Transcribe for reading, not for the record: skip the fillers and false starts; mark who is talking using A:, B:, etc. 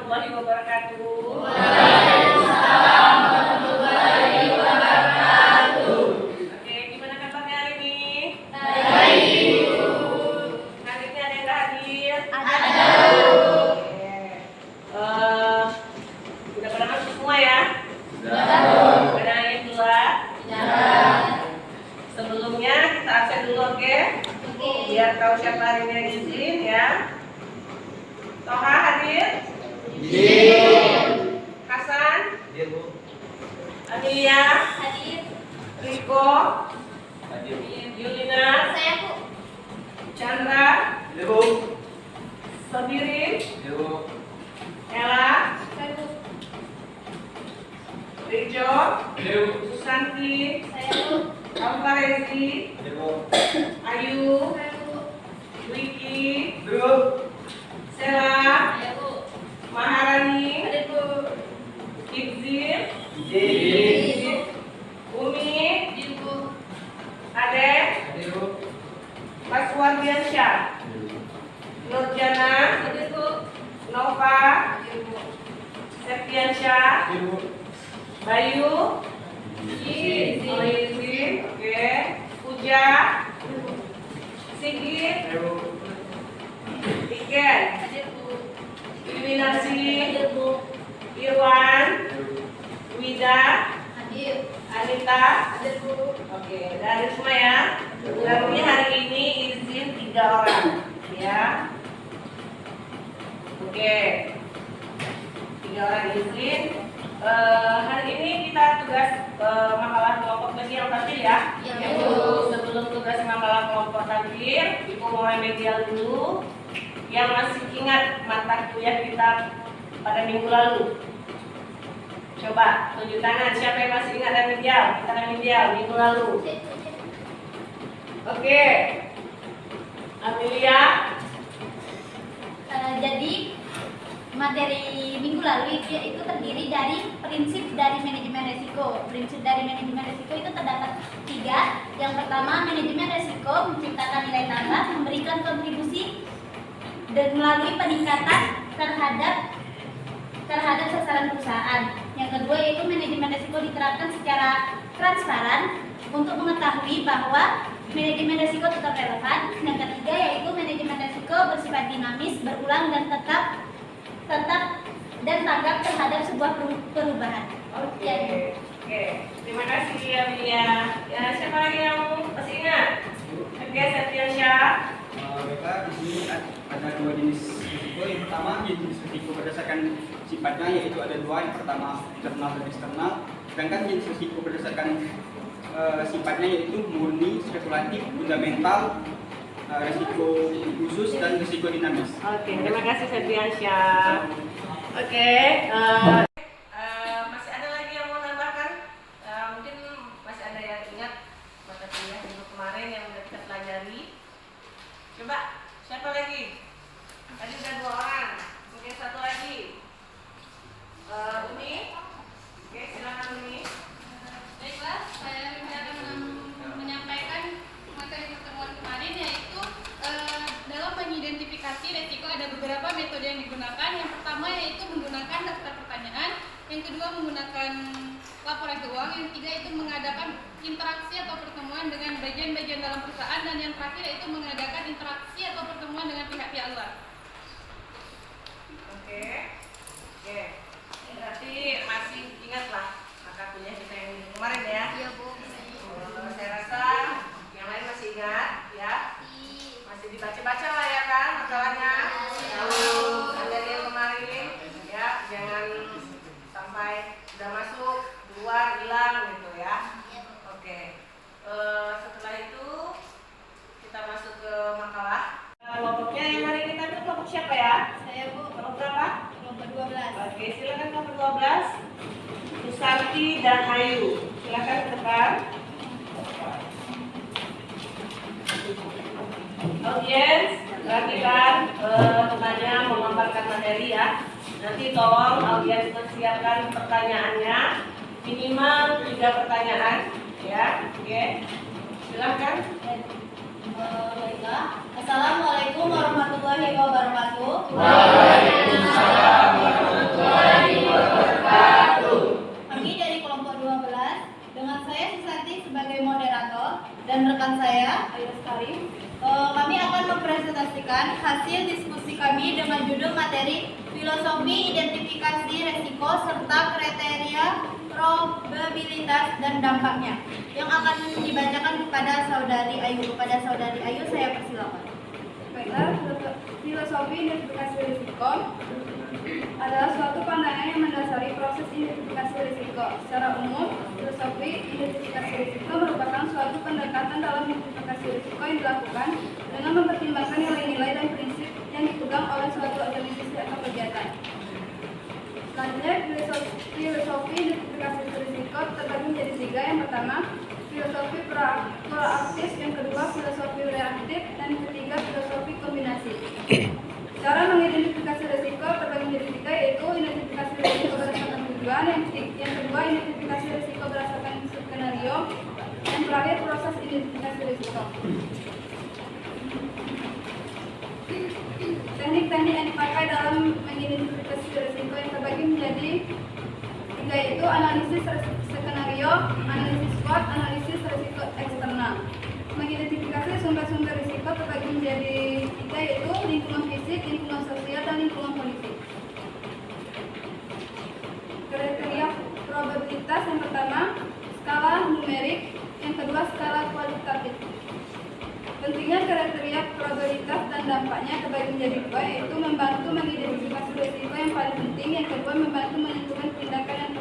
A: warahmatullahi wabarakatuh.
B: Waalaikumsalam warahmatullahi wabarakatuh.
A: Oke, gimana kabarnya hari ini?
B: Baik.
A: Hari ini ada yang nggak hadir?
B: Ada.
A: Oke. Udah pada masuk semua ya?
B: Sudah.
A: Pada yang keluar?
B: Sudah.
A: Sebelumnya kita absen dulu, oke? Biar tahu siapa hari ini yang izin ya. Toha hadir?
B: Izin.
A: Hasan?
C: Hadir, Bu.
A: Amelia?
B: Hadir.
A: Riko?
C: Hadir.
A: Yulina?
B: Saya Bu.
A: Chandra?
C: Hadir, Bu.
A: Sabirin?
C: Hadir, Bu.
A: Ella?
B: Saya Bu.
A: Rijo?
C: Hadir, Bu.
A: Susanti?
B: Saya Bu.
A: Alfarezi?
C: Hadir, Bu.
A: Ayu?
B: Saya Bu.
A: Wiki?
C: Hadir, Bu.
A: Sela?
B: Saya Bu.
A: Maharani?
B: Hadir Bu.
A: Ibzir?
C: Izin.
A: Umi?
B: Hadir Bu.
A: Ade?
C: Hadir, Bu.
A: Maswardiansyah? Nurjana?
B: Hadir Bu.
A: Nova?
B: Hadir Bu.
A: Septiansyah?
C: Hadir, Bu.
A: Bayu?
B: Izin.
A: Oh, izin. Oke. Puja? Sigit?
C: Hadir, Bu.
A: Iken?
B: Hadir Bu.
A: Iluminasi?
B: Hadir Bu.
A: Irwan?
C: Hadir, Bu.
A: Wida?
B: Hadir.
A: Anita?
B: Hadir Bu.
A: Oke, dari semua ya. Kami hari ini izin 3 orang, ya. Oke, 3 orang izin. Hari ini kita tugas makalah kelompok bagi yang terakhir ya.
B: Iya, Bu.
A: Sebelum tugas makalah kelompok terakhir, Ibu mau remedial dulu. Yang masih ingat mata kuliah kita pada minggu lalu. Coba tunjuk tangan siapa yang masih ingat remedial? Kita remedial minggu lalu. Oke. Amelia,
B: Jadi materi minggu lalu itu terdiri dari prinsip dari manajemen resiko. Prinsip dari manajemen resiko itu terdapat 3. Yang pertama, manajemen resiko menciptakan nilai tambah, memberikan kontribusi dan melalui peningkatan terhadap sasaran perusahaan. Yang kedua yaitu manajemen resiko diterapkan secara transparan untuk mengetahui bahwa manajemen resiko tetap relevan. Yang ketiga yaitu manajemen resiko bersifat dinamis, berulang dan tetap dan tanggap terhadap sebuah perubahan.
A: oke. Oke. Terima kasih Amelia. Ya, siapa lagi yang masih ingat? Oke, Septiansyah.
D: Mereka di sini ada 2 jenis risiko. Yang pertama jenis risiko berdasarkan sifatnya, yaitu ada 2. Yang pertama internal dan eksternal. Sedangkan jenis risiko berdasarkan sifatnya yaitu murni, spekulatif, fundamental, risiko khusus dan risiko dinamis.
A: Oke, terima kasih Septiansyah. Oke, masih ada lagi yang mau nambahkan? Mungkin masih ada yang ingat mata kuliah minggu kemarin yang sudah kita pelajari. Coba, siapa lagi? Tadi udah 2 orang, mungkin 1 lagi. Umi? Oke, silakan Umi.
E: Baiklah, saya akan menyampaikan materi pertemuan kemarin yaitu dalam mengidentifikasi resiko ada beberapa metode yang digunakan. Yang pertama yaitu menggunakan daftar pertanyaan, yang kedua menggunakan laporan keuangan, yang ketiga itu mengadakan interaksi atau pertemuan dengan bagian-bagian dalam perusahaan, dan yang terakhir yaitu mengadakan interaksi atau pertemuan dengan pihak-pihak luar.
A: Oke. Berarti masih ingatlah mata kuliah kita yang minggu kemarin ya.
B: Iya Bu.
A: Saya rasa yang lain masih ingat ya. Masih dibaca-baca lah ya kan masalahnya. Kalau dari yang kemarin ya, jangan sampai udah masuk keluar hilang gitu ya. Oke. Setelah itu kita masuk ke makalah. Kelompoknya yang hari ini tadi kelompok siapa ya?
B: Saya Bu.
A: Kelompok berapa?
B: Kelompok 12.
A: Oke, silakan kelompok 12. Susanti dan Ayu. Silakan ke depan. Audiens, perhatikan temannya memaparkan materi ya. Nanti tolong audiens persiapkan pertanyaannya, minimal 3 pertanyaan ya. Oke, silakan.
B: Baiklah. Assalamualaikum warahmatullahi wabarakatuh.
C: Waalaikumsalam warahmatullahi
B: materi filosofi identifikasi resiko serta kriteria probabilitas dan dampaknya yang akan dibacakan kepada Saudari Ayu. Kepada Saudari Ayu saya persilakan.
F: Baiklah, filosofi identifikasi risiko adalah suatu pandangan yang mendasari proses identifikasi risiko. Secara umum, filosofi identifikasi risiko merupakan suatu pendekatan dalam identifikasi risiko yang dilakukan dengan mempertimbangkan nilai-nilai dan prinsip yang dipegang oleh suatu organisasi atau kegiatan. Selanjutnya, filosofi identifikasi risiko terbagi menjadi 3. Yang pertama, filosofi proaktif, yang kedua filosofi reaktif, dan yang ketiga filosofi kombinasi. Cara mengidentifikasi risiko terbagi menjadi 3, yaitu identifikasi risiko berdasarkan tujuan, yang kedua identifikasi risiko berdasarkan skenario, yang terakhir proses identifikasi risiko. Teknik-teknik yang dipakai dalam mengidentifikasi risiko yang terbagi menjadi 3, yaitu analisis skenario, analisis SWOT, analisis risiko eksternal. Mengidentifikasi sumber-sumber risiko terbagi menjadi 3, yaitu lingkungan fisik, lingkungan sosial, dan lingkungan politik. Kriteria probabilitas yang pertama, skala numerik, yang kedua skala kualitatif. Pentingnya kriteria probabilitas dan dampaknya terbagi menjadi 2, yaitu membantu mengidentifikasi risiko yang paling penting, yang kedua membantu menentukan tindakan yang